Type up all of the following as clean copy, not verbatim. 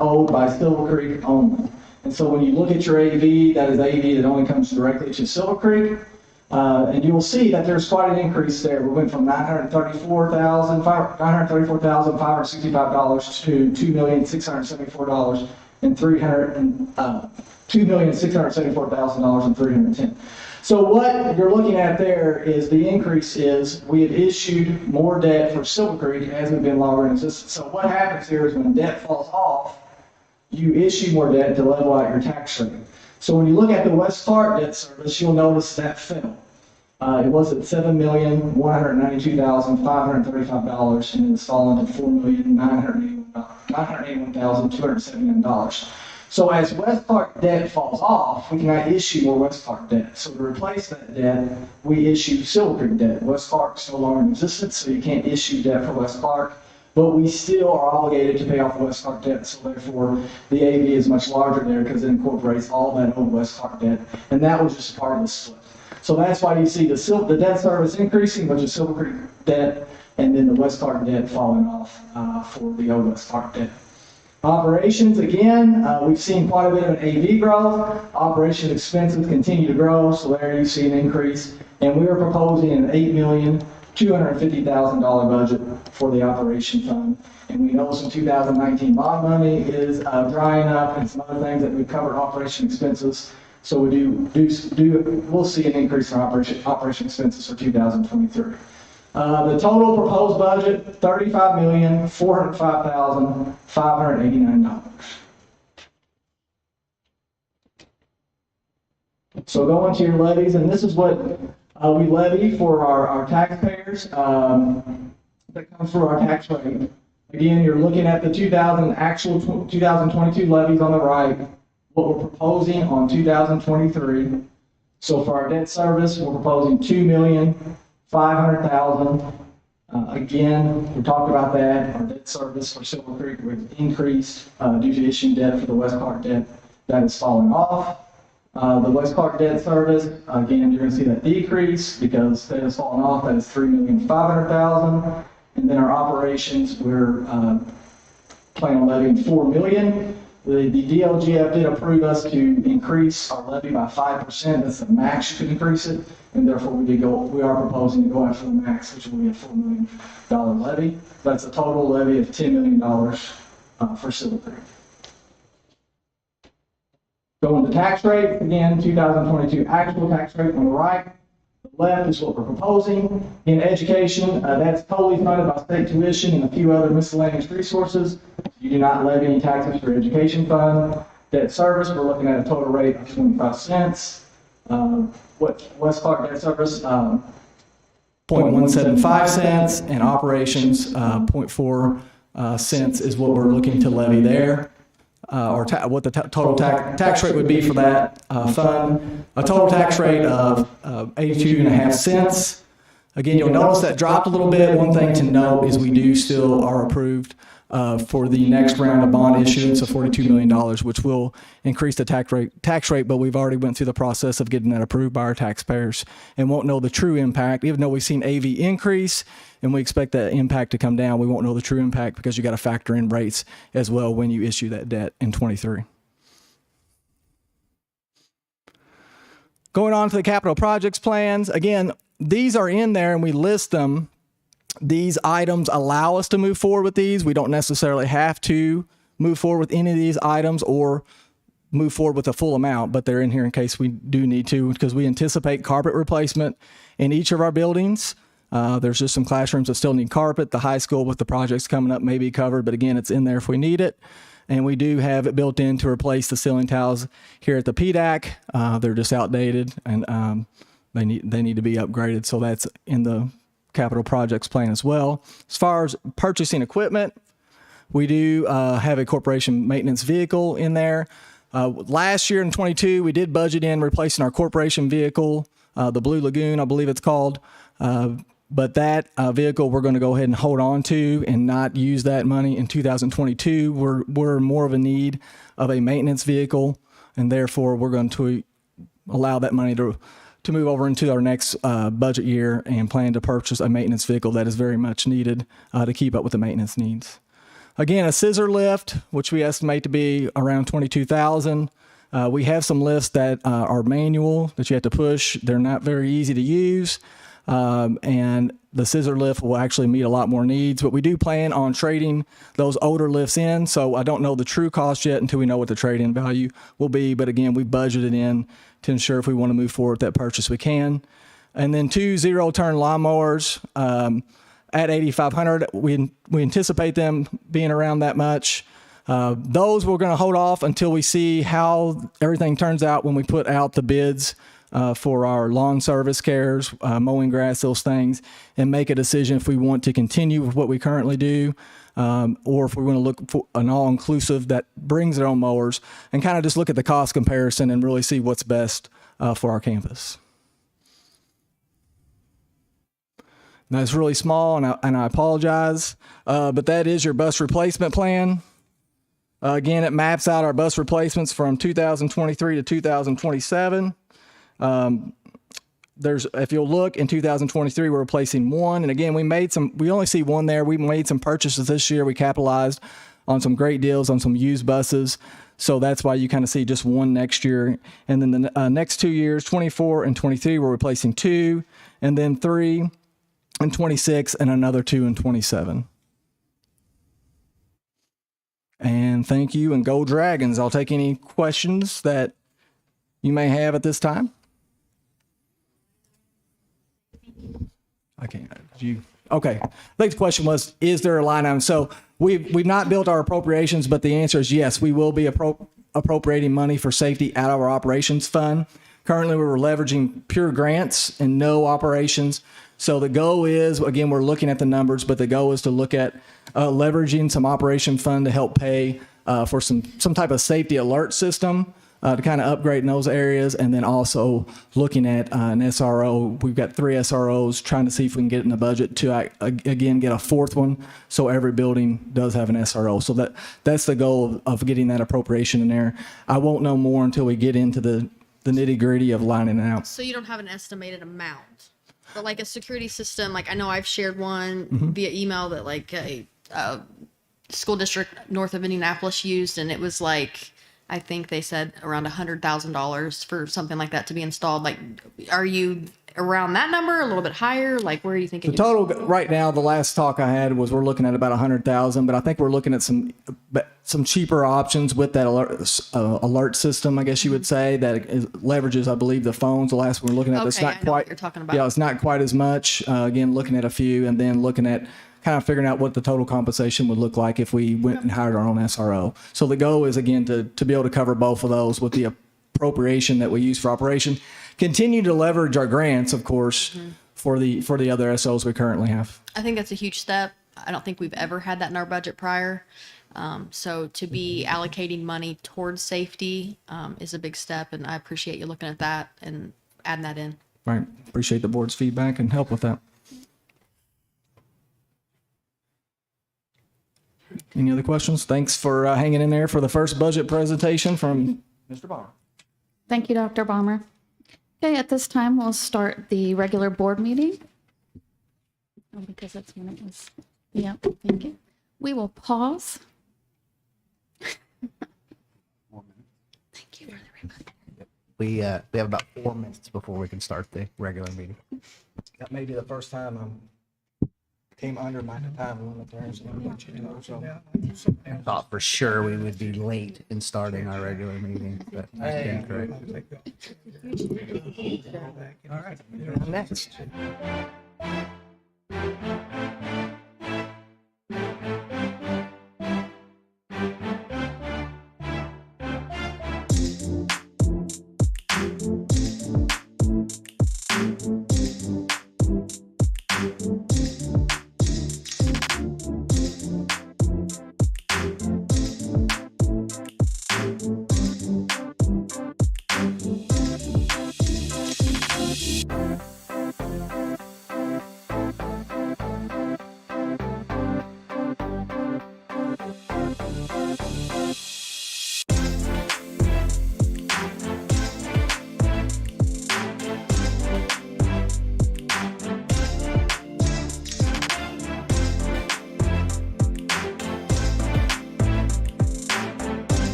owed by Silver Creek only. And so when you look at your AV, that is AV that only comes directly to Silver Creek. And you will see that there's quite an increase there. We went from $934,565 to $2,674,310. So what you're looking at there is the increase is we have issued more debt for Silver Creek as we've been longer in existence. So what happens here is when debt falls off, you issue more debt to level out your tax rate. So when you look at the West Clark debt service, you'll notice that fell. It was at $7,192,535 and it's fallen to $4,981,279. So as West Clark debt falls off, we cannot issue more West Clark debt. So to replace that debt, we issue Silver Creek debt. West Clark is no longer in existence, so you can't issue debt for West Clark. But we still are obligated to pay off the West Clark debt, so therefore the AV is much larger there because it incorporates all that old West Clark debt, and that was just part of the split. So that's why you see the debt service increasing, which is Silver Creek debt, and then the West Clark debt falling off for the old West Clark debt. Operations, again, we've seen quite a bit of an AV growth. Operation expenses continue to grow, so there you see an increase, and we are proposing an $8,250,000 budget for the operation fund. And we know some 2019 bond money is drying up and some other things that we've covered operation expenses. So we'll see an increase in operation expenses for 2023. The total proposed budget, $35,405,589. So going to your levies, and this is what we levy for our taxpayers that comes through our tax rate. Again, you're looking at the 2022 levies on the right, what we're proposing on 2023. So for our debt service, we're proposing $2,500,000. Again, we talked about that. Our debt service for Silver Creek was increased due to issuing debt for the West Clark debt that is falling off. The West Clark debt service, again, you're going to see that decrease because that is falling off. That is $3,500,000. And then our operations, we're planning on levying $4 million. The DLGF did approve us to increase our levy by 5%. That's the max you can increase it, and therefore we are proposing to go after the max, which will be a $4 million levy. That's a total levy of $10 million for Silver Creek. Going to tax rate, again, 2022 actual tax rate on the right. The left is what we're proposing. In education, that's totally funded by state tuition and a few other miscellaneous resources. You do not levy any taxes for education fund. Debt service, we're looking at a total rate of 25 cents. West Clark debt service, 0.175 cents, and operations, 0.4 cents is what we're looking to levy there. Or what the total tax rate would be for that fund. A total tax rate of 82.5 cents. Again, you'll notice that dropped a little bit. One thing to note is we do still are approved for the next round of bond issuance of $42 million, which will increase the tax rate, but we've already went through the process of getting that approved by our taxpayers and won't know the true impact. Even though we've seen AV increase and we expect that impact to come down, we won't know the true impact because you got to factor in rates as well when you issue that debt in 23. Going on to the capital projects plans, again, these are in there and we list them. These items allow us to move forward with these. We don't necessarily have to move forward with any of these items or move forward with a full amount, but they're in here in case we do need to, because we anticipate carpet replacement in each of our buildings. There's just some classrooms that still need carpet. The high school with the projects coming up may be covered, but again, it's in there if we need it. And we do have it built in to replace the ceiling tiles here at the PDAC. They're just outdated and they need to be upgraded. So that's in the capital projects plan as well. As far as purchasing equipment, we do have a corporation maintenance vehicle in there. Last year in 22, we did budget in replacing our corporation vehicle, the Blue Lagoon, I believe it's called. But that vehicle we're going to go ahead and hold on to and not use that money in 2022. We're more of a need of a maintenance vehicle, and therefore we're going to allow that money to move over into our next budget year and plan to purchase a maintenance vehicle that is very much needed to keep up with the maintenance needs. Again, a scissor lift, which we estimate to be around $22,000. We have some lifts that are manual that you have to push. They're not very easy to use. And the scissor lift will actually meet a lot more needs, but we do plan on trading those older lifts in. So I don't know the true cost yet until we know what the trade-in value will be. But again, we budgeted in to ensure if we want to move forward with that purchase, we can. And then 2 zero-turn lawnmowers at $8,500. We anticipate them being around that much. Those we're going to hold off until we see how everything turns out when we put out the bids for our lawn service cares, mowing grass, those things, and make a decision if we want to continue with what we currently do, or if we want to look for an all-inclusive that brings their own mowers, and kind of just look at the cost comparison and really see what's best for our campus. Now, it's really small, and I apologize, but that is your bus replacement plan. Again, it maps out our bus replacements from 2023 to 2027. If you'll look in 2023, we're replacing one. And again, we only see one there. We made some purchases this year. We capitalized on some great deals on some used buses. So that's why you kind of see just one next year. And then the next 2 years, 24 and 23, we're replacing 2, and then 3 and 26, and another 2 and 27. And thank you, and go Dragons. I'll take any questions that you may have at this time. I can't. Okay. I think the question was, is there a line item? So we've not built our appropriations, but the answer is yes. We will be appropriating money for safety out of our operations fund. Currently, we're leveraging pure grants and no operations. So the goal is, again, we're looking at the numbers, but the goal is to look at leveraging some operation fund to help pay for some type of safety alert system to kind of upgrade in those areas. And then also looking at an SRO. We've got 3 SROs, trying to see if we can get in the budget to, again, get a 4th one. So every building does have an SRO. So that's the goal of getting that appropriation in there. I won't know more until we get into the nitty gritty of lining it out. So you don't have an estimated amount? But like a security system, like I know I've shared one via email that like a school district north of Indianapolis used, and it was like, I think they said around $100,000 for something like that to be installed. Like, are you around that number, a little bit higher? Like, where are you thinking? The total right now, the last talk I had was we're looking at about 100,000, but I think we're looking at some cheaper options with that alert system, I guess you would say, that leverages, I believe, the phones. The last one we're looking at, Okay, it's not I know quite. what you're talking about. Yeah, it's not quite as much. Again, looking at a few, and then looking at kind of figuring out what the total compensation would look like if we went and hired our own SRO. So the goal is, again, to be able to cover both of those with the appropriation that we use for operation. Continue to leverage our grants, of course, for the other SOs we currently have. I think that's a huge step. I don't think we've ever had that in our budget prior. So to be allocating money towards safety is a big step, and I appreciate you looking at that and adding that in. Right. Appreciate the board's feedback and help with that. Any other questions? Thanks for hanging in there for the first budget presentation from Mr. Balmer. Thank you, Dr. Balmer. Okay, at this time, we'll start the regular board meeting. Oh, because that's when it was. Yeah, thank you. We will pause. Thank you very much. We have about 4 minutes before we can start the regular meeting. That may be the first time I came under my time limit there. I thought for sure we would be late in starting our regular meeting, but I stand corrected. All right. Next.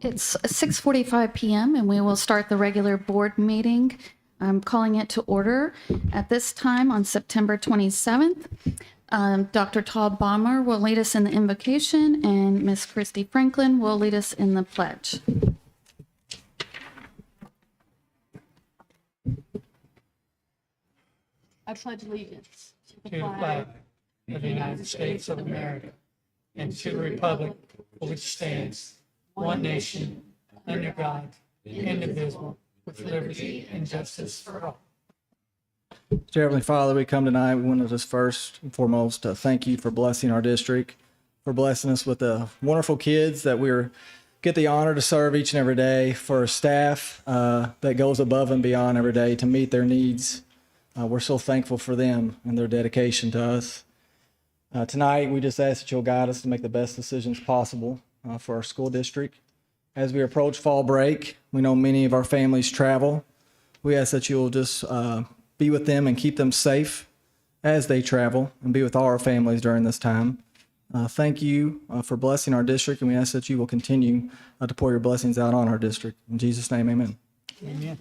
It's 6:45 p.m. and we will start the regular board meeting. I'm calling it to order at this time on September 27th. Dr. Todd Balmer will lead us in the invocation and Miss Christy Franklin will lead us in the pledge. I pledge allegiance to to the flag of the United States of America and to the republic for which stands one nation, under God, indivisible, with liberty and justice for all. Dear Heavenly Father, we come tonight. We want to just first and foremost thank you for blessing our district, for blessing us with the wonderful kids that we get the honor to serve each and every day, for staff that goes above and beyond every day to meet their needs. We're so thankful for them and their dedication to us. Tonight, we just ask that you'll guide us to make the best decisions possible for our school district. As we approach fall break, we know many of our families travel. We ask that you'll just be with them and keep them safe as they travel and be with all our families during this time. Thank you for blessing our district, and we ask that you will continue to pour your blessings out on our district. In Jesus' name, amen. Amen.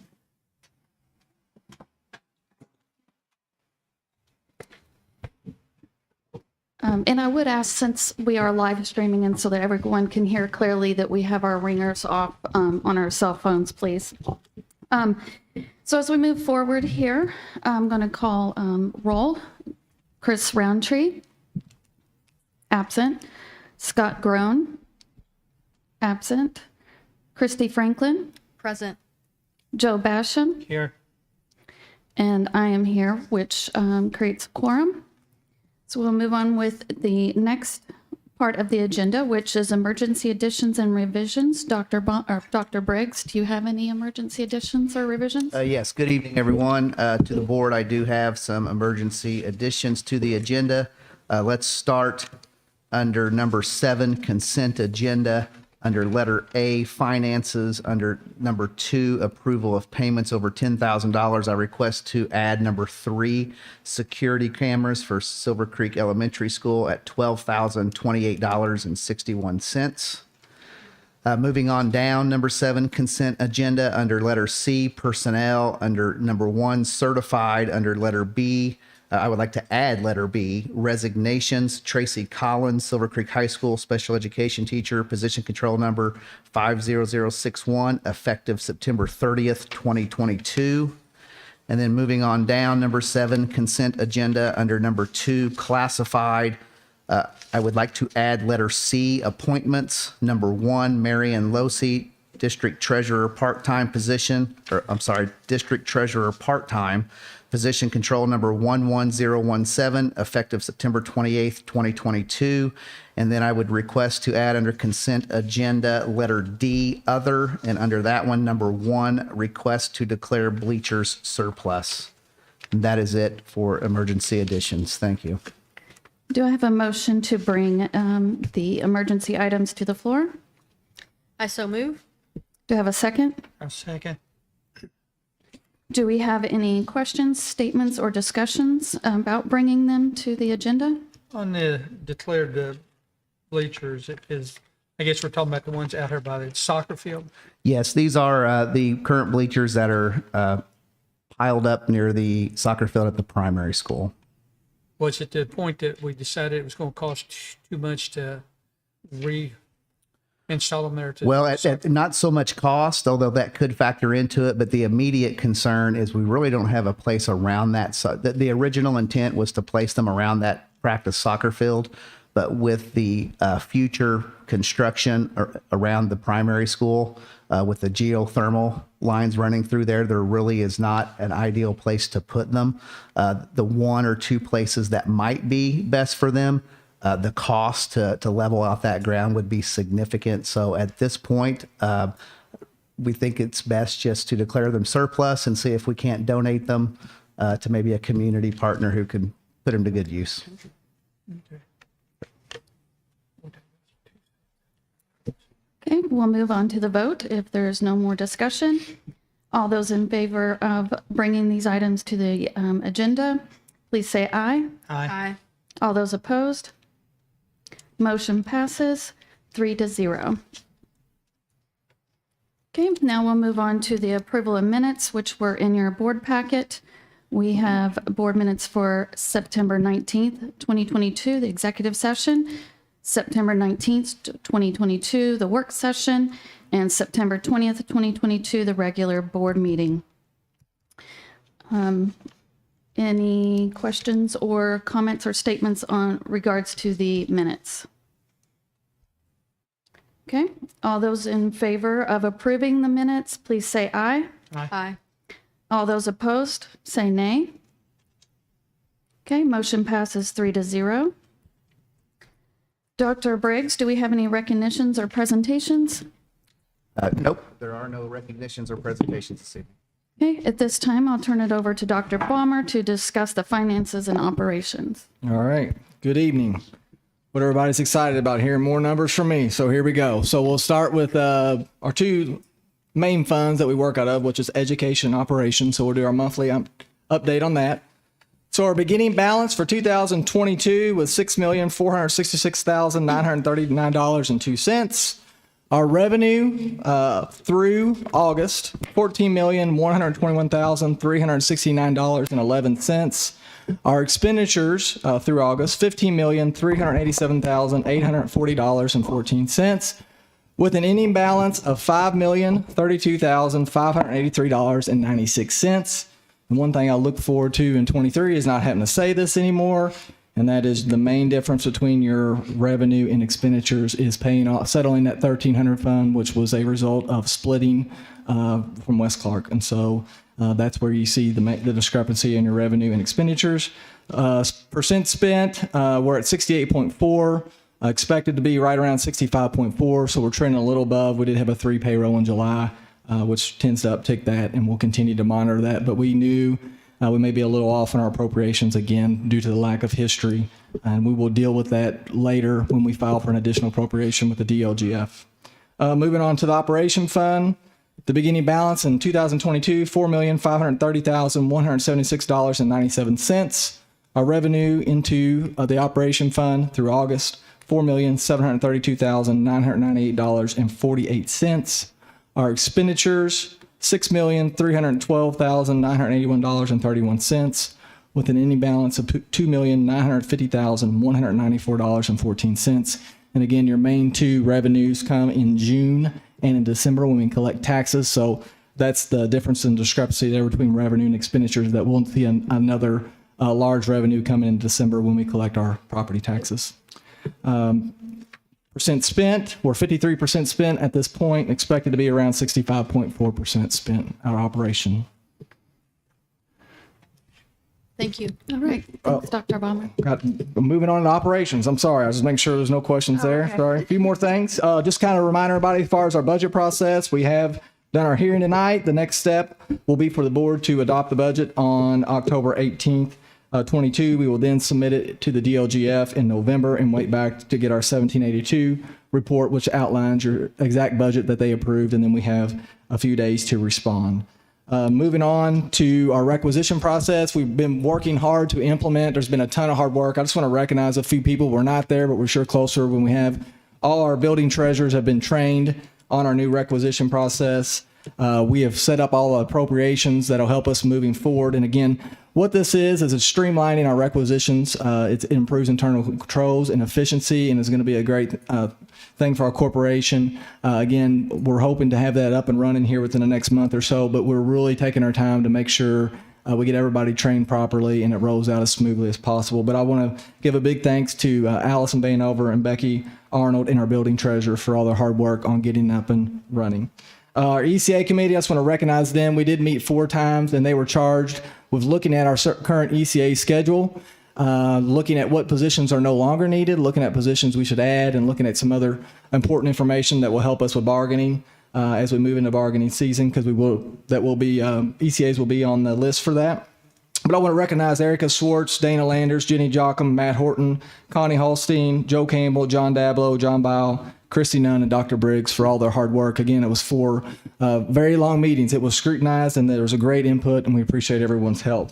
And I would ask, since we are live streaming and so that everyone can hear clearly, that we have our ringers off on our cell phones, please. So as we move forward here, I'm going to call roll. Chris Roundtree, absent. Scott Groan, absent. Christy Franklin, Present. Joe Basham, Here. and I am here, which creates a quorum. So we'll move on with the next part of the agenda, which is emergency additions and revisions. Dr. Briggs, do you have any emergency additions or revisions? Yes, good evening, everyone. To the board, I do have some emergency additions to the agenda. Let's start under number 7, consent agenda. Under letter A, finances. Under number 2, approval of payments over $10,000. I request to add number 3, security cameras for Silver Creek Elementary School at $12,028.61. Moving on down, number 7, consent agenda. Under letter C, personnel. Under number 1, certified. Under letter B, I would like to add letter B, resignations. Tracy Collins, Silver Creek High School special education teacher, position control number 50061, effective September 30th, 2022. And then moving on down, number 7, consent agenda. Under number 2, classified. I would like to add letter C, appointments. Number 1, Marion Losi, district treasurer part-time position, district treasurer part-time. Position control number 11017, effective September 28th, 2022. And then I would request to add under consent agenda letter D, other, and under that one, number 1, request to declare bleachers surplus. And that is it for emergency additions. Thank you. Do I have a motion to bring the emergency items to the floor? I so move. Do I have a second? A second. Do we have any questions, statements, or discussions about bringing them to the agenda? On the declared bleachers, it is, I guess we're talking about the ones out here by the soccer field. Yes, these are the current bleachers that are piled up near the soccer field at the primary school. Was it the point that we decided it was going to cost too much to reinstall them there? Well, at not so much cost, although that could factor into it, but the immediate concern is we really don't have a place around that. So the original intent was to place them around that practice soccer field, but with the future construction around the primary school, with the geothermal lines running through there, there really is not an ideal place to put them. The 1 or 2 places that might be best for them, the cost to level out that ground would be significant. So at this point, we think it's best just to declare them surplus and see if we can't donate them to maybe a community partner who can put them to good use. Okay, we'll move on to the vote if there's no more discussion. All those in favor of bringing these items to the agenda, please say aye. Aye. All those opposed? Motion passes 3-0. Okay, now we'll move on to the approval of minutes, which were in your board packet. We have board minutes for September 19th, 2022, the executive session, September 19th, 2022, the work session, and September 20th, 2022, the regular board meeting. Any questions or comments or statements on regards to the minutes? Okay, all those in favor of approving the minutes, please say aye. Aye. All those opposed, say nay. Okay, motion passes 3-0. Dr. Briggs, do we have any recognitions or presentations? Nope, there are no recognitions or presentations this evening. Okay, at this time, I'll turn it over to Dr. Balmer to discuss the finances and operations. All right. Good evening. What everybody's excited about, hearing more numbers from me. So here we go. So we'll start with our two main funds that we work out of, which is education and operations. So we'll do our monthly update on that. So our beginning balance for 2022 was $6,466,939.02. Our revenue through August, $14,121,369.11. Our expenditures through August, $15,387,840.14, with an ending balance of $5,032,583.96. And one thing I look forward to in 23 is not having to say this anymore, and that is the main difference between your revenue and expenditures is paying off, settling that 1,300 fund, which was a result of splitting from West Clark. And so that's where you see the discrepancy in your revenue and expenditures. Percent spent, we're at 68.4, expected to be right around 65.4. So we're trending a little above. We did have a 3 payroll in July, which tends to uptick that, and we'll continue to monitor that. But we knew we may be a little off in our appropriations again due to the lack of history, and we will deal with that later when we file for an additional appropriation with the DLGF. Moving on to the operation fund, the beginning balance in 2022, $4,530,176.97. Our revenue into the operation fund through August, $4,732,998.48. Our expenditures, $6,312,981.31, with an ending balance of $2,950,194.14. And again, your main two revenues come in June and in December when we collect taxes. So that's the difference in discrepancy there between revenue and expenditures, that we'll see another large revenue coming in December when we collect our property taxes. Percent spent, we're 53% spent at this point, expected to be around 65.4% spent, our operation. Thank you. All right, thanks, Dr. Balmer. Moving on to operations. I'm sorry, I was just making sure there's no questions there. okay. Sorry. A few more things. Just kind of remind everybody as far as our budget process, we have done our hearing tonight. The next step will be for the board to adopt the budget on October 18th. 22, we will then submit it to the DLGF in November and wait back to get our 1782 report, which outlines your exact budget that they approved, and then we have a few days to respond. Moving on to our requisition process, we've been working hard to implement. There's been a ton of hard work. I just want to recognize a few people. We're not there, but we're sure closer when we have all our building treasurers have been trained on our new requisition process. We have set up all the appropriations that'll help us moving forward. And again, what this is it's streamlining our requisitions. It improves internal controls and efficiency, and is going to be a great thing for our corporation. Again, we're hoping to have that up and running here within the next month or so, but we're really taking our time to make sure we get everybody trained properly and it rolls out as smoothly as possible. But I want to give a big thanks to Allison Baynover and Becky Arnold and our building treasurer for all their hard work on getting up and running. Our ECA committee, I just want to recognize them. We did meet 4 times, and they were charged with looking at our current ECA schedule, looking at what positions are no longer needed, looking at positions we should add, and looking at some other important information that will help us with bargaining as we move into bargaining season, because ECAs will be on the list for that. But I want to recognize Erica Swartz, Dana Landers, Jenny Jockum, Matt Horton, Connie Holstein, Joe Campbell, John Dablow, John Bile, Christy Nunn, and Dr. Briggs for all their hard work. Again, it was 4 very long meetings. It was scrutinized, and there was a great input, and we appreciate everyone's help.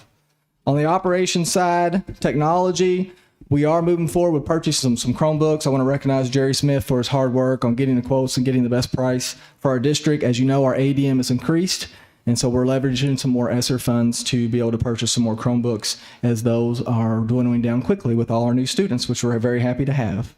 On the operations side, technology, We are moving forward with purchasing some Chromebooks. I want to recognize Jerry Smith for his hard work on getting the quotes and getting the best price for our district. As you know, our ADM has increased, and so we're leveraging some more ESSER funds to be able to purchase some more Chromebooks, as those are dwindling down quickly with all our new students, which we're very happy to have.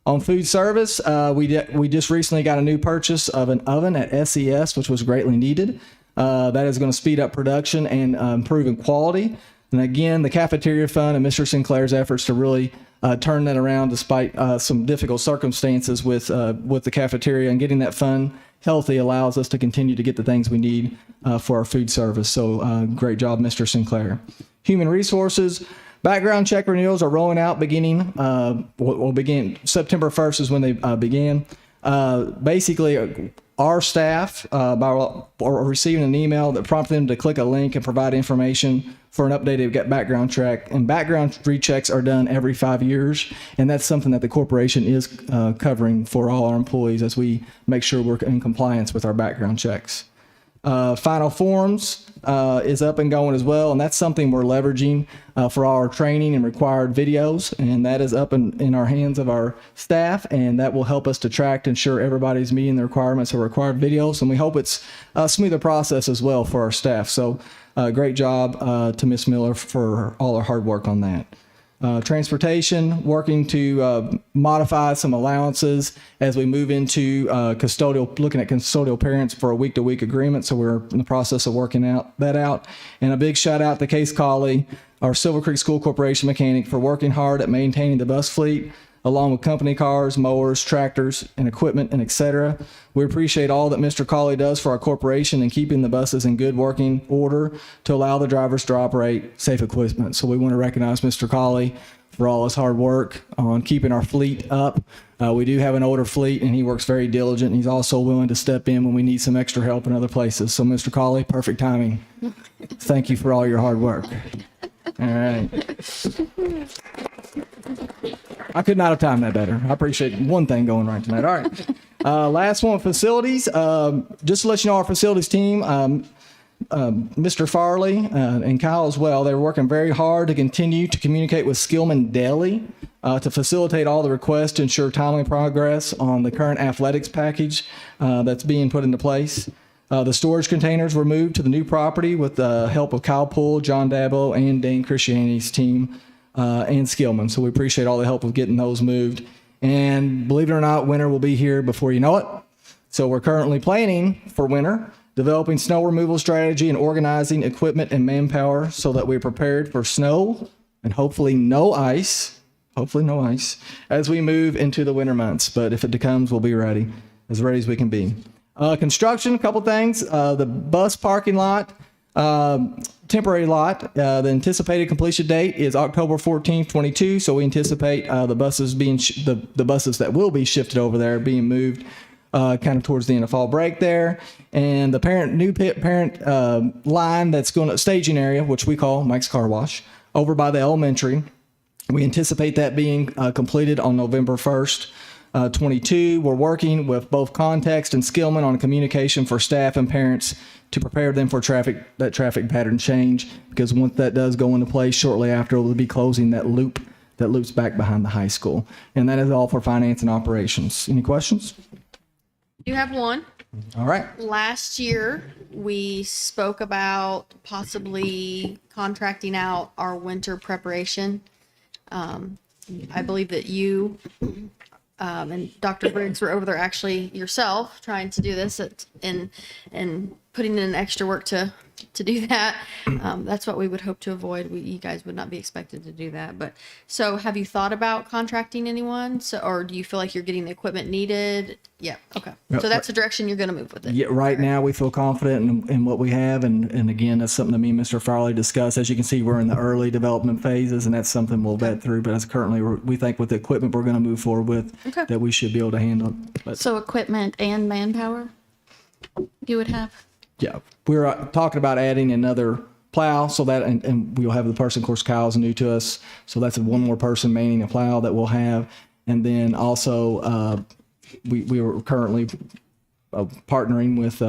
On food service, we just recently got a new purchase of an oven at SCS, which was greatly needed. That is going to speed up production and improve in quality. And again, the cafeteria fund and Mr. Sinclair's efforts to really turn that around despite some difficult circumstances with the cafeteria, and getting that fund healthy allows us to continue to get the things we need for our food service. So great job, Mr. Sinclair. Human resources. Background check renewals are rolling out beginning, will begin September 1st is when they began. Basically, our staff are receiving an email that prompted them to click a link and provide information for an updated background check. And background rechecks are done every 5 years, and that's something that the corporation is covering for all our employees as we make sure we're in compliance with our background checks. Final Forms is up and going as well, and that's something we're leveraging for our training and required videos, and that is up in our hands of our staff, and that will help us to track to ensure everybody's meeting the requirements of required videos, and we hope it's a smoother process as well for our staff. So great job to Ms. Miller for all her hard work on that. Transportation, working to modify some allowances as we move into looking at custodial parents for a week-to-week agreement. So we're in the process of working that out. And a big shout out to Case Colley, our Silver Creek School Corporation mechanic, for working hard at maintaining the bus fleet, along with company cars, mowers, tractors, and equipment, and etc. We appreciate all that Mr. Colley does for our corporation in keeping the buses in good working order to allow the drivers to operate safe equipment. So we want to recognize Mr. Colley for all his hard work on keeping our fleet up. We do have an older fleet, and he works very diligent. He's also willing to step in when we need some extra help in other places. So Mr. Colley, perfect timing. Thank you for all your hard work. All right. I could not have timed that better. I appreciate one thing going right tonight. All right. Last one, facilities. Just to let you know, our facilities team, Mr. Farley and Kyle as well, they're working very hard to continue to communicate with Skillman daily to facilitate all the requests to ensure timely progress on the current athletics package that's being put into place. The storage containers were moved to the new property with the help of Kyle Poole, John Dabo, and Dane Christiani's team and Skillman. So we appreciate all the help of getting those moved. And believe it or not, winter will be here before you know it. So we're currently planning for winter, developing snow removal strategy and organizing equipment and manpower so that we're prepared for snow and hopefully no ice, as we move into the winter months. But if it comes, we'll be ready as we can be. Construction, a couple things. The bus parking lot, temporary lot, the anticipated completion date is October 14th, 22. So we anticipate the buses being the buses that will be shifted over there being moved kind of towards the end of fall break there. And the new parent line that's going to staging area, which we call Mike's Car Wash, over by the elementary. We anticipate that being completed on November 1st. 22, we're working with both Context and Skillman on communication for staff and parents to prepare them for that traffic pattern change, because once that does go into place shortly after, we'll be closing that loop that loops back behind the high school. And that is all for finance and operations. Any questions? You have one. All right. Last year, we spoke about possibly contracting out our winter preparation. I believe that you and Dr. Briggs were over there, actually yourself, trying to do this and putting in extra work to do that. That's what we would hope to avoid. You guys would not be expected to do that. But so have you thought about contracting anyone? Or do you feel like you're getting the equipment needed? Yeah. Okay. So that's the direction you're going to move with it. Yeah, right now we feel confident in what we have. And again, that's something that me and Mr. Farley discussed. As you can see, we're in the early development phases, and that's something we'll vet through. But as currently, we think with the equipment we're going to move forward with, that we should be able to handle it. But, So equipment and manpower you would have? yeah, we're talking about adding another plow so that, and we'll have the person, of course, Kyle's new to us. So that's one more person manning a plow that we'll have. And then also, we were currently partnering with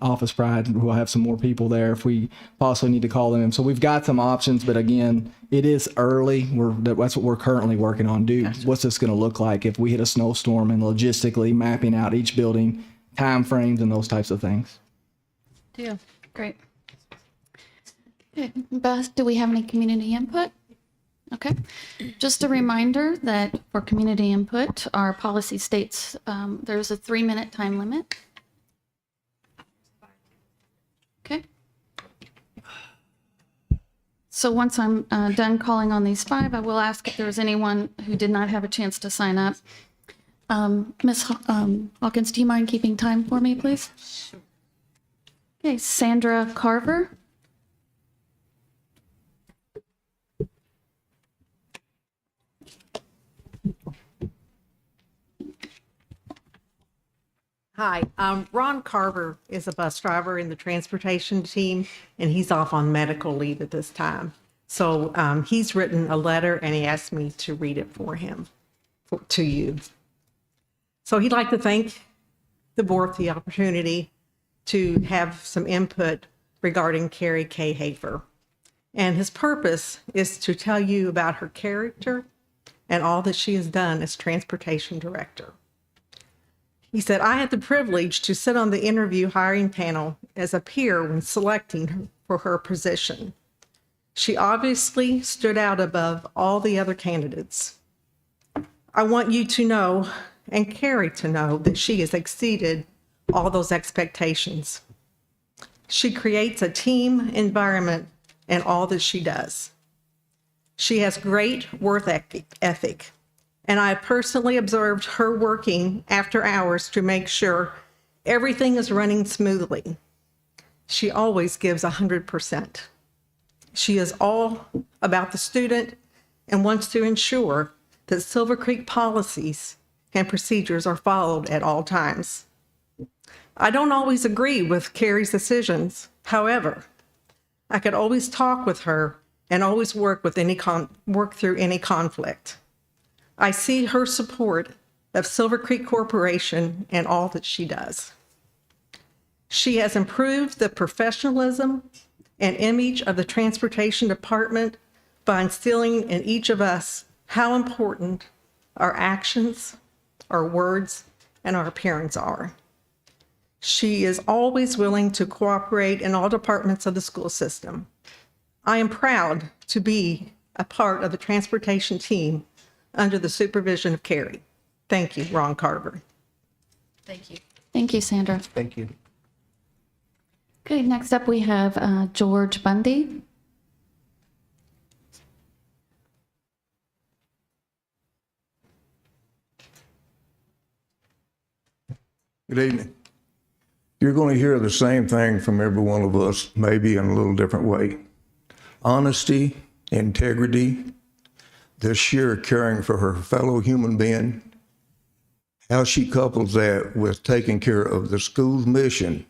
Office Pride. We'll have some more people there if we possibly need to call them in. So we've got some options, but again, it is early. That's what we're currently working on. What's this going to look like if we hit a snowstorm, and logistically mapping out each building, time frames, and those types of things. Yeah. Great. Okay, Beth, do we have any community input? Okay. Just a reminder that for community input, our policy states there's a 3-minute time limit. Okay. So once I'm done calling on these 5, I will ask if there's anyone who did not have a chance to sign up. Ms. Hawkins, do you mind keeping time for me, please? Okay, Sandra Carver. Hi, Ron Carver is a bus driver in the transportation team, and he's off on medical leave at this time. So he's written a letter, and he asked me to read it for him, to you. So he'd like to thank the board for the opportunity to have some input regarding Carrie K. Hafer. And his purpose is to tell you about her character and all that she has done as transportation director. He said, I had the privilege to sit on the interview hiring panel as a peer when selecting her for her position. She obviously stood out above all the other candidates. I want you to know, and Carrie to know, that she has exceeded all those expectations. She creates a team environment in all that she does. She has great work ethic. And I personally observed her working after hours to make sure everything is running smoothly. She always gives 100%. She is all about the student and wants to ensure that Silver Creek policies and procedures are followed at all times. I don't always agree with Carrie's decisions. However, I could always talk with her and always work through any conflict. I see her support of Silver Creek Corporation and all that she does. She has improved the professionalism and image of the transportation department by instilling in each of us how important our actions, our words, and our appearance are. She is always willing to cooperate in all departments of the school system. I am proud to be a part of the transportation team under the supervision of Carrie. Thank you, Ron Carver. Thank you. Thank you, Sandra. Thank you. Okay, next up we have George Bundy. Good evening. You're going to hear the same thing from every one of us, maybe in a little different way. Honesty, integrity, this sheer caring for her fellow human being, how she couples that with taking care of the school's mission,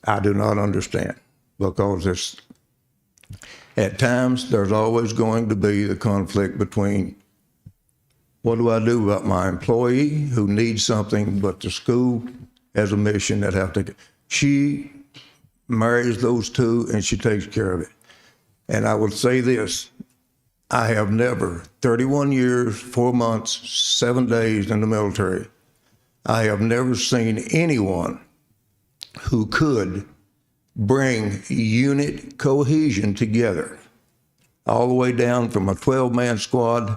I do not understand, because at times there's always going to be the conflict between what do I do about my employee who needs something, but the school has a mission that have to. She marries those two and she takes care of it. And I would say this, I have never, 31 years, 4 months, 7 days in the military, I have never seen anyone who could bring unit cohesion together, all the way down from a 12-man squad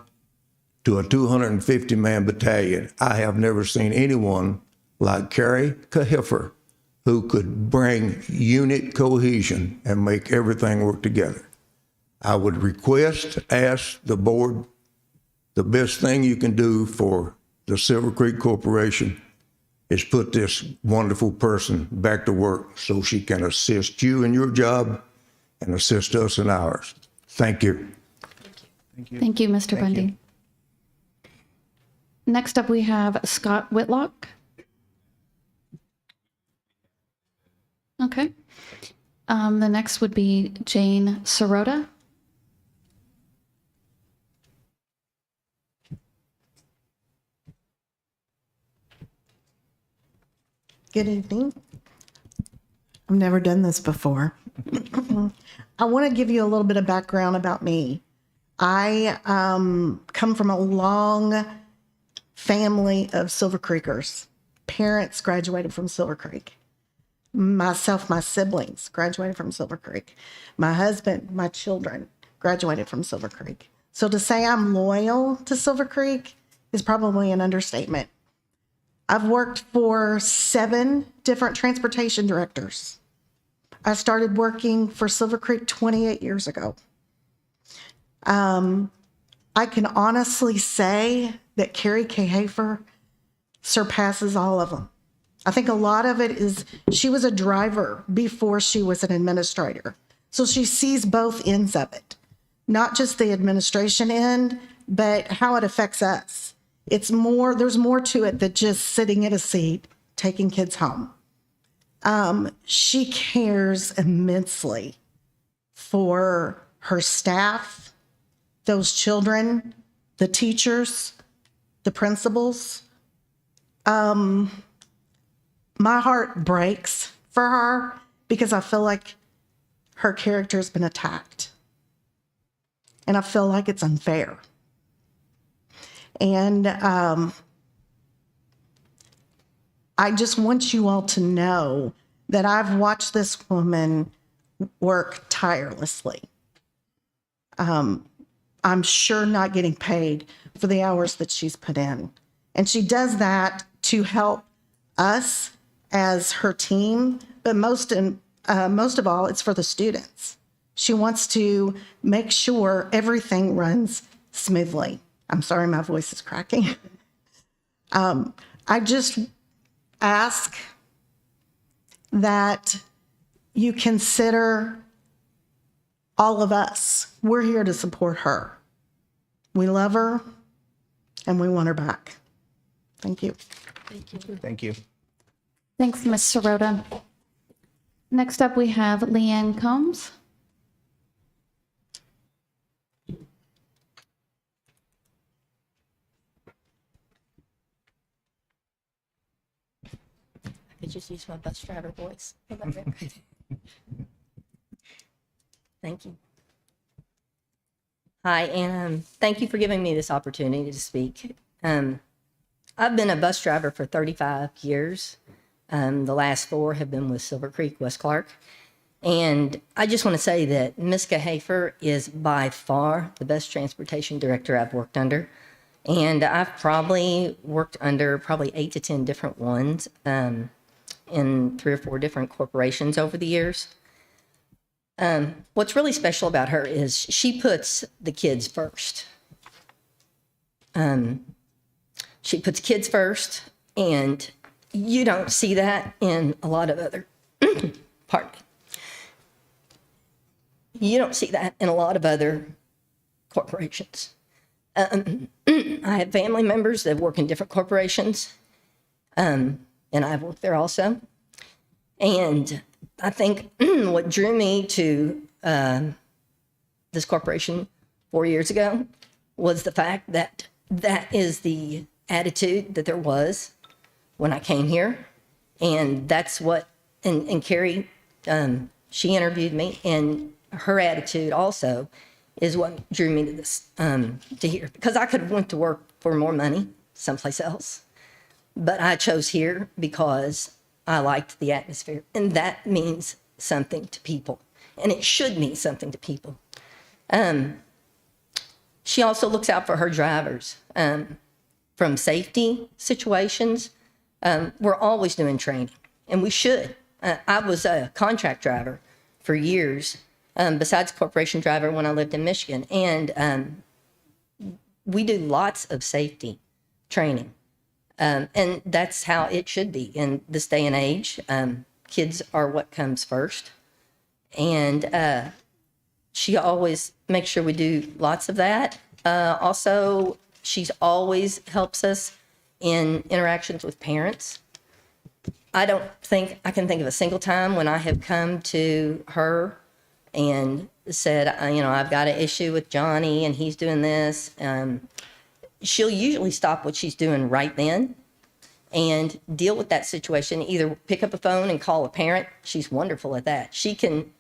to a 250-man battalion. I have never seen anyone like Carrie Cahifer who could bring unit cohesion and make everything work together. I would ask the board, the best thing you can do for the Silver Creek Corporation is put this wonderful person back to work so she can assist you in your job and assist us in ours. Thank you. Thank you, Mr. Bundy. Next up, we have Scott Whitlock. Okay. The next would be Jane Sirota. Good evening. I've never done this before. I want to give you a little bit of background about me. I come from a long family of Silver Creekers. Parents graduated from Silver Creek. Myself, my siblings graduated from Silver Creek. My husband, my children graduated from Silver Creek. So to say I'm loyal to Silver Creek is probably an understatement. I've worked for 7 different transportation directors. I started working for Silver Creek 28 years ago. I can honestly say that Carrie K. Hafer surpasses all of them. I think a lot of it is she was a driver before she was an administrator. So she sees both ends of it, not just the administration end, but how it affects us. It's more, there's more to it than just sitting in a seat, taking kids home. She cares immensely for her staff, those children, the teachers, the principals. My heart breaks for her because I feel like her character has been attacked. And I feel like it's unfair. And I just want you all to know that I've watched this woman work tirelessly. I'm sure not getting paid for the hours that she's put in. And she does that to help us as her team, but most of all, it's for the students. She wants to make sure everything runs smoothly. I'm sorry, my voice is cracking. I just ask that you consider all of us. We're here to support her. We love her and we want her back. Thank you. Thank you. Thanks, Ms. Sirota. Next up, we have Leanne Combs. I could just use my bus driver voice. Thank you. Hi, and thank you for giving me this opportunity to speak. I've been a bus driver for 35 years. The last 4 have been with Silver Creek, West Clark. And I just want to say that Ms. Hafer is by far the best transportation director I've worked under. And I've probably worked under 8 to 10 different ones in 3 or 4 different corporations over the years. What's really special about her is she puts the kids first. She puts kids first, and you don't see that in a lot of other, pardon me. You don't see that in a lot of other corporations. I have family members that work in different corporations, and I've worked there also. And I think what drew me to this corporation 4 years ago was the fact that that is the attitude that there was when I came here. And that's what, and Carrie, she interviewed me, and her attitude also is what drew me to this, to here. Because I could have went to work for more money someplace else, but I chose here because I liked the atmosphere, and that means something to people, and it should mean something to people. She also looks out for her drivers. From safety situations, we're always doing training, and we should. I was a contract driver for years, besides corporation driver when I lived in Michigan, and we do lots of safety training. And that's how it should be in this day and age. Kids are what comes first. And she always makes sure we do lots of that. Also, she's always helps us in interactions with parents. I don't think I can think of a single time when I have come to her and said, I've got an issue with Johnny and he's doing this. She'll usually stop what she's doing right then and deal with that situation. Either pick up a phone and call a parent. She's wonderful at that. She can,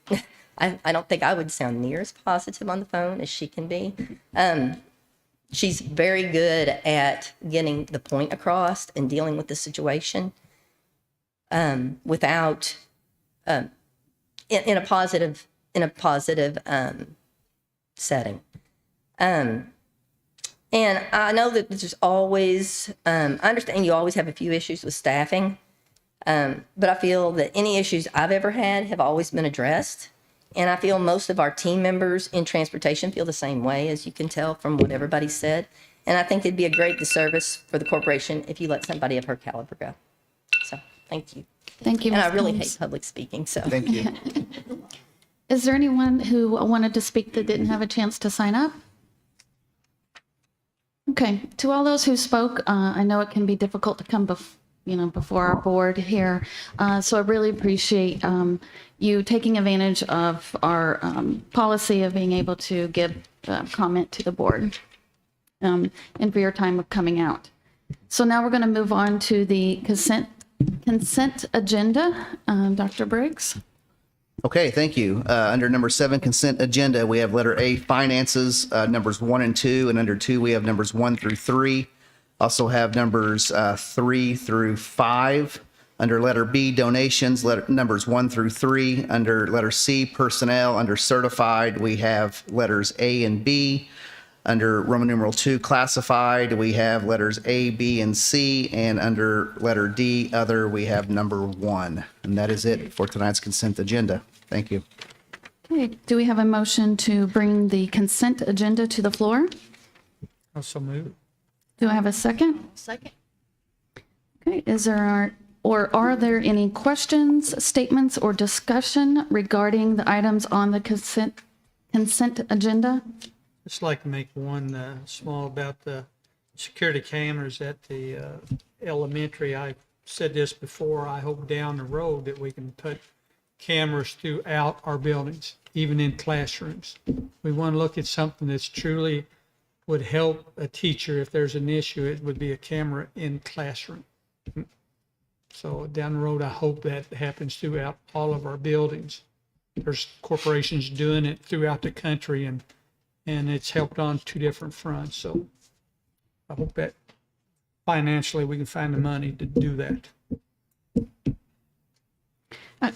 I don't think I would sound near as positive on the phone as she can be. She's very good at getting the point across and dealing with the situation without, in a positive setting. And I know that there's always, I understand you always have a few issues with staffing, but I feel that any issues I've ever had have always been addressed. And I feel most of our team members in transportation feel the same way, as you can tell from what everybody said. And I think it'd be a great disservice for the corporation if you let somebody of her caliber go. So, thank you. Thank you, And I Ms. really Combs. hate public speaking, so. Thank you. Is there anyone who wanted to speak that didn't have a chance to sign up? Okay, to all those who spoke, I know it can be difficult to come before our board here. So I really appreciate you taking advantage of our policy of being able to give comment to the board and for your time of coming out. So now we're going to move on to the consent agenda. Dr. Briggs? Okay, thank you. Under number 7, consent agenda, we have letter A, finances, numbers 1 and 2, and under 2, we have numbers 1 through 3. Also have numbers 3 through 5. Under letter B, donations, numbers 1 through 3. Under letter C, personnel. Under certified, we have letters A and B. Under Roman numeral 2, classified, we have letters A, B, and C. And under letter D, other, we have number 1. And that is it for tonight's consent agenda. Thank you. Okay, do we have a motion to bring the consent agenda to the floor? Also move. Do I have a second? Second. Okay, are there any questions, statements, or discussion regarding the items on the consent agenda? Just like to make one small about the security cameras at the elementary. I said this before, I hope down the road that we can put cameras throughout our buildings, even in classrooms. We want to look at something that's truly would help a teacher. If there's an issue, it would be a camera in classroom. So down the road, I hope that happens throughout all of our buildings. There's corporations doing it throughout the country, and it's helped on 2 different fronts. So I hope that financially we can find the money to do that.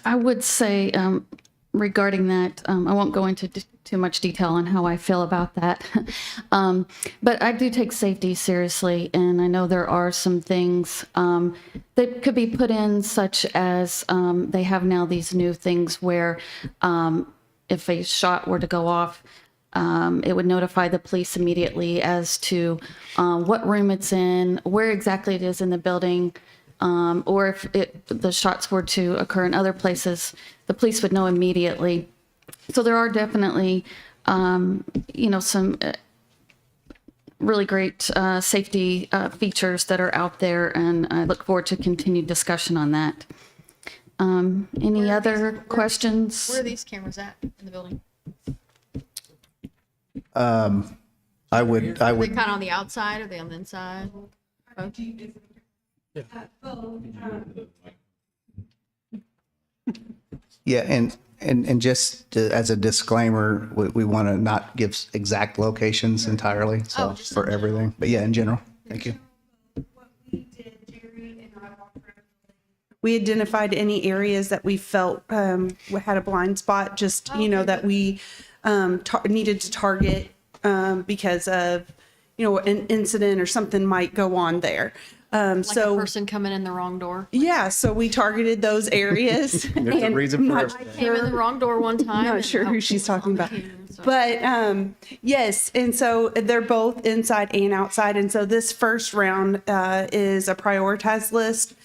I would say regarding that, I won't go into too much detail on how I feel about that. But I do take safety seriously, and I know there are some things that could be put in, such as they have now these new things where if a shot were to go off, it would notify the police immediately as to what room it's in, where exactly it is in the building, or if the shots were to occur in other places, the police would know immediately. So there are definitely, some really great safety features that are out there, and I look forward to continued discussion on that. Any other questions? Where are these cameras at in the building? I would. Are they kind of on the outside? Are they on the inside? Both? Yeah, and just as a disclaimer, we want to not give exact locations entirely, so just for in general. everything. But yeah, in general. Thank you. We identified any areas that we felt had a blind spot, just, that we needed to target because of, an incident or something might go on there. Like a person coming in the wrong door? Yeah, so we targeted those areas. There's a reason for not it. Came in the wrong door one time. Not and sure who she's talking about. So- But yes, and so they're both inside and outside. And so this first round is a prioritized list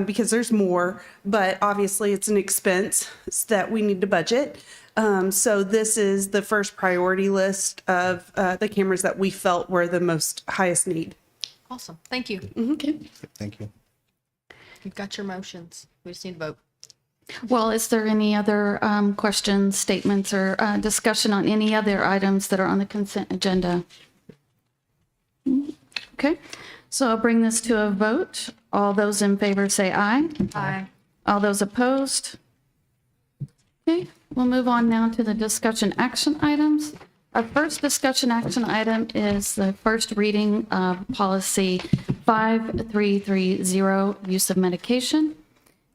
because there's more, but obviously it's an expense that we need to budget. So this is the first priority list of the cameras that we felt were the most highest need. Awesome. Thank you. Okay. Thank you. You've got your motions. We just need to vote. Well, is there any other questions, statements, or discussion on any other items that are on the consent agenda? Okay, so I'll bring this to a vote. All those in favor say aye. Aye. All those opposed? Okay, we'll move on now to the discussion action items. Our first discussion action item is the first reading of policy 5330, use of medication.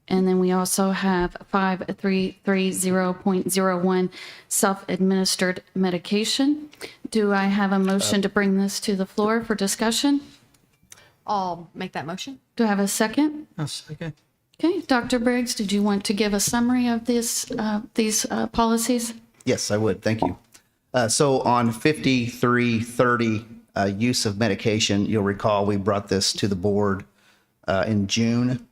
And then we also have 5330.01, self-administered medication. Do I have a motion to bring this to the floor for discussion? I'll make that motion. Do I have a second? I'll second. Okay, Dr. Briggs, did you want to give a summary of these policies? Yes, I would. Thank you. So on 5330, use of medication, you'll recall we brought this to the board in June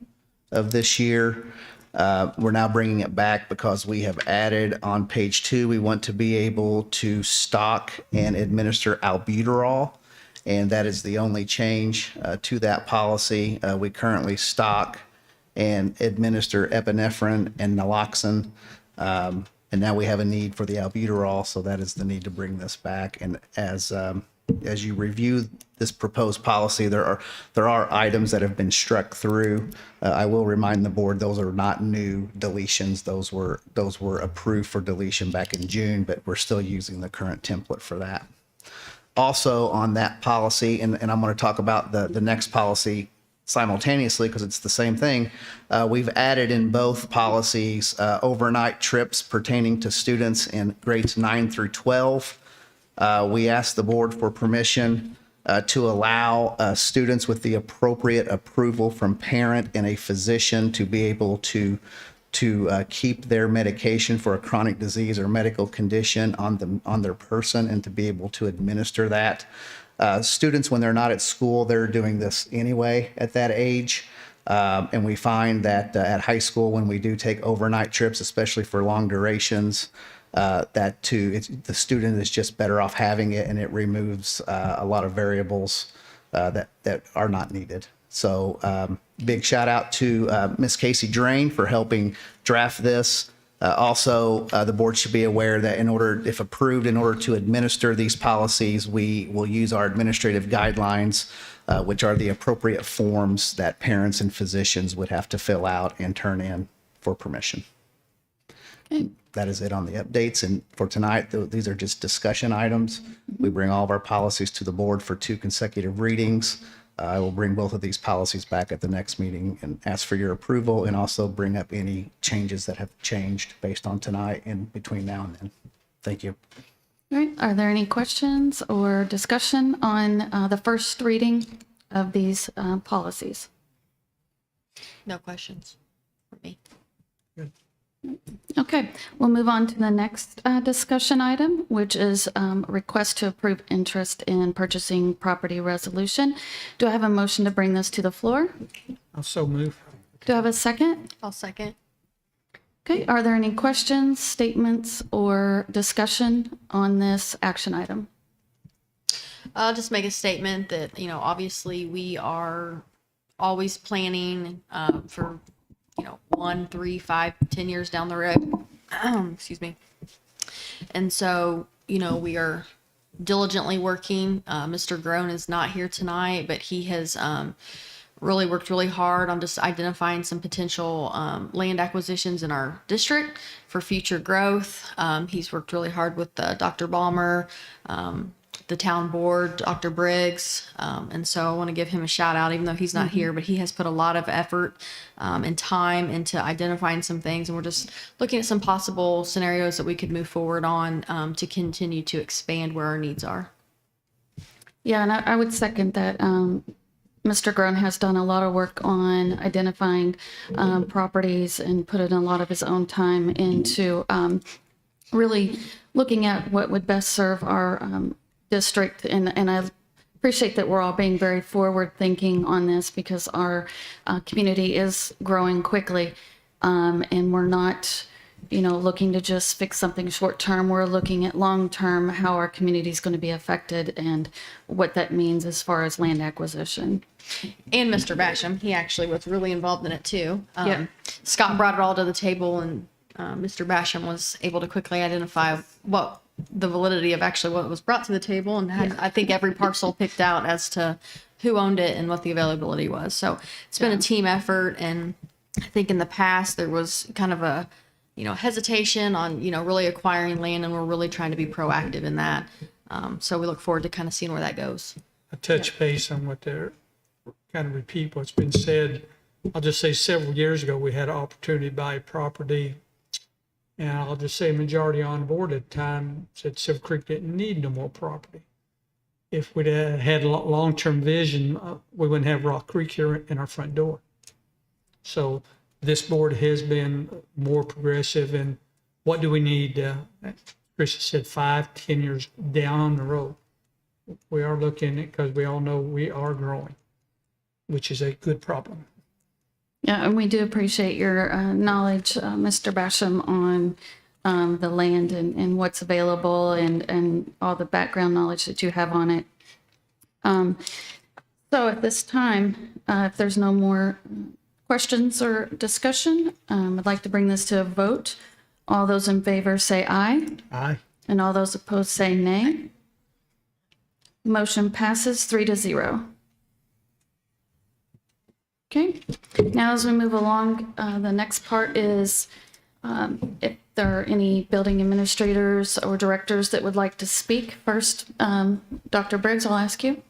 of this year. We're now bringing it back because we have added on page 2, we want to be able to stock and administer albuterol, and that is the only change to that policy. We currently stock and administer epinephrine and naloxone. And now we have a need for the albuterol, so that is the need to bring this back. And as you review this proposed policy, there are items that have been struck through. I will remind the board those are not new deletions. Those were approved for deletion back in June, but we're still using the current template for that. Also on that policy, and I'm going to talk about the next policy simultaneously because it's the same thing. We've added in both policies overnight trips pertaining to students in grades 9 through 12. We asked the board for permission to allow students with the appropriate approval from parent and a physician to be able to keep their medication for a chronic disease or medical condition on their person and to be able to administer that. Students, when they're not at school, they're doing this anyway at that age. And we find that at high school, when we do take overnight trips, especially for long durations, the student is just better off having it, and it removes a lot of variables that are not needed. So big shout out to Miss Casey Drain for helping draft this. Also, the board should be aware that if approved, in order to administer these policies, we will use our administrative guidelines, which are the appropriate forms that parents and physicians would have to fill out and turn in for permission. Okay. That is it on the updates. And for tonight, these are just discussion items. We bring all of our policies to the board for 2 consecutive readings. I will bring both of these policies back at the next meeting and ask for your approval, and also bring up any changes that have changed based on tonight and between now and then. Thank you. All right, are there any questions or discussion on the first reading of these policies? No questions for me. Okay, we'll move on to the next discussion item, which is request to approve interest in purchasing property resolution. Do I have a motion to bring this to the floor? I'll so move. Do I have a second? I'll second. Okay, are there any questions, statements, or discussion on this action item? I'll just make a statement that, obviously we are always planning for 1, 3, 5, 10 years down the road. Excuse me. And so, we are diligently working. Mr. Groen is not here tonight, but he has really worked really hard on just identifying some potential land acquisitions in our district for future growth. He's worked really hard with Dr. Balmer, the town board, Dr. Briggs. And so I want to give him a shout out, even though he's not here, but he has put a lot of effort and time into identifying some things. And we're just looking at some possible scenarios that we could move forward on to continue to expand where our needs are. Yeah, and I would second that. Mr. Groen has done a lot of work on identifying properties and put in a lot of his own time into really looking at what would best serve our district. And I appreciate that we're all being very forward thinking on this, because our community is growing quickly, and we're not looking to just fix something short term. We're looking at long term, how our community is going to be affected and what that means as far as land acquisition. And Mr. Basham, he actually was really involved in it too. Yeah. Scott brought it all to the table, and Mr. Basham was able to quickly identify the validity of actually what was brought to the table, and had, I think, every parcel picked out as to who owned it and what the availability was. So it's been a team effort, and I think in the past there was kind of a, hesitation on, really acquiring land, and we're really trying to be proactive in that. So we look forward to kind of seeing where that goes. I touch base on what they're, kind of repeat what's been said. I'll just say several years ago, we had an opportunity to buy property. And I'll just say majority on board at the time said Silver Creek didn't need no more property. If we'd had long-term vision, we wouldn't have Rock Creek here in our front door. So this board has been more progressive in what do we need, Chris said 5-10 years down the road. We are looking at, because we all know we are growing, which is a good problem. Yeah, and we do appreciate your knowledge, Mr. Basham, on the land and what's available and all the background knowledge that you have on it. So at this time, if there's no more questions or discussion, I'd like to bring this to a vote. All those in favor say aye. Aye. And all those opposed say nay. Motion passes 3-0. Okay, now as we move along, the next part is if there are any building administrators or directors that would like to speak. First, Dr. Briggs, I'll ask you.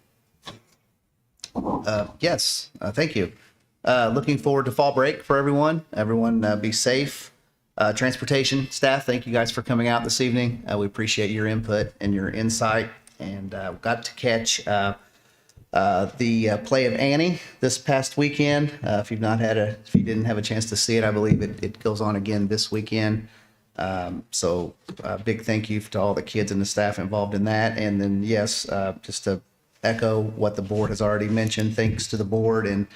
Yes, thank you. Looking forward to fall break for everyone. Everyone be safe. Transportation staff, thank you guys for coming out this evening. We appreciate your input and your insight, and got to catch the play of Annie this past weekend. If you didn't have a chance to see it, I believe it goes on again this weekend. So big thank you to all the kids and the staff involved in that. And then yes, just to echo what the board has already mentioned, thanks to the board and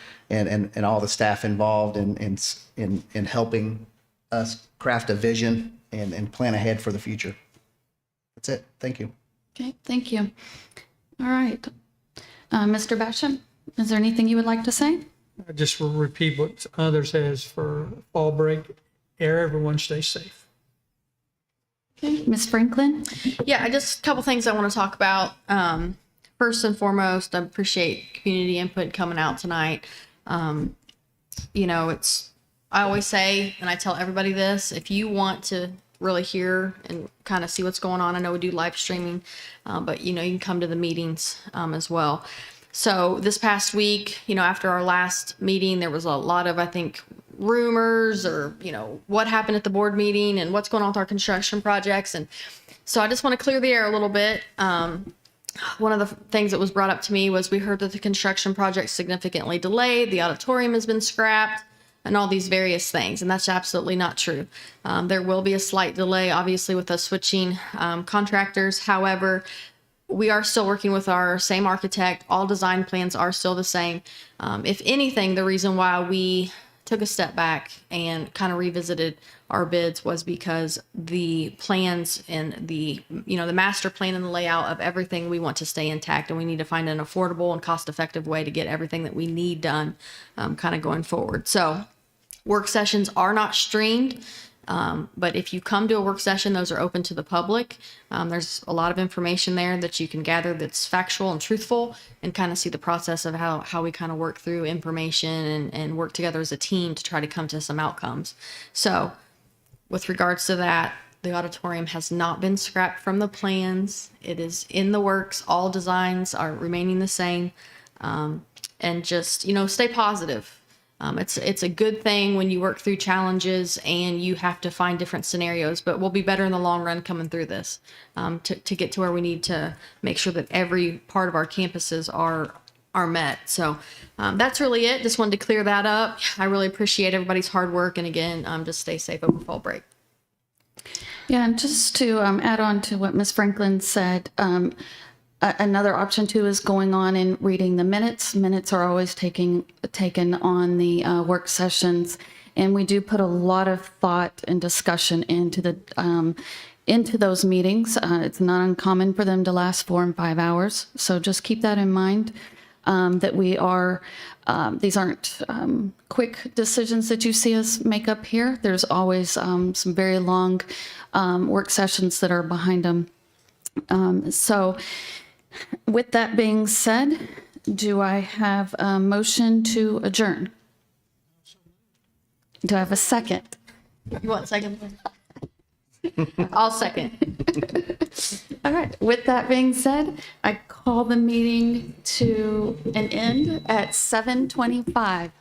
all the staff involved in helping us craft a vision and plan ahead for the future. That's it. Thank you. Okay, thank you. All right. Mr. Basham, is there anything you would like to say? I just will repeat what others has for fall break. Everyone stay safe. Okay, Ms. Franklin? Yeah, just a couple things I want to talk about. First and foremost, I appreciate community input coming out tonight. I always say, and I tell everybody this, if you want to really hear and kind of see what's going on, I know we do live streaming, but you can come to the meetings as well. So this past week, after our last meeting, there was a lot of, I think, rumors or, what happened at the board meeting and what's going on with our construction projects. And so I just want to clear the air a little bit. One of the things that was brought up to me was we heard that the construction project significantly delayed, the auditorium has been scrapped, and all these various things. And that's absolutely not true. There will be a slight delay, obviously, with us switching contractors. However, we are still working with our same architect. All design plans are still the same. If anything, the reason why we took a step back and kind of revisited our bids was because the plans and the master plan and the layout of everything we want to stay intact, and we need to find an affordable and cost-effective way to get everything that we need done kind of going forward. So work sessions are not streamed, but if you come to a work session, those are open to the public. There's a lot of information there that you can gather that's factual and truthful, and kind of see the process of how we kind of work through information and work together as a team to try to come to some outcomes. So with regards to that, the auditorium has not been scrapped from the plans. It is in the works. All designs are remaining the same. And just, stay positive. It's a good thing when you work through challenges and you have to find different scenarios, but we'll be better in the long run coming through this to get to where we need to make sure that every part of our campuses are met. So that's really it. Just wanted to clear that up. I really appreciate everybody's hard work. And again, just stay safe over fall break. Yeah, and just to add on to what Ms. Franklin said, another option too is going on and reading the minutes. Minutes are always taken on the work sessions, and we do put a lot of thought and discussion into those meetings. It's not uncommon for them to last 4 and 5 hours, so just keep that in mind. That we are, these aren't quick decisions that you see us make up here. There's always some very long work sessions that are behind them. So with that being said, Do I have a motion to adjourn? Do I have a second? You want second? I'll second. All right, with that being said, I call the meeting to an end at 7:25.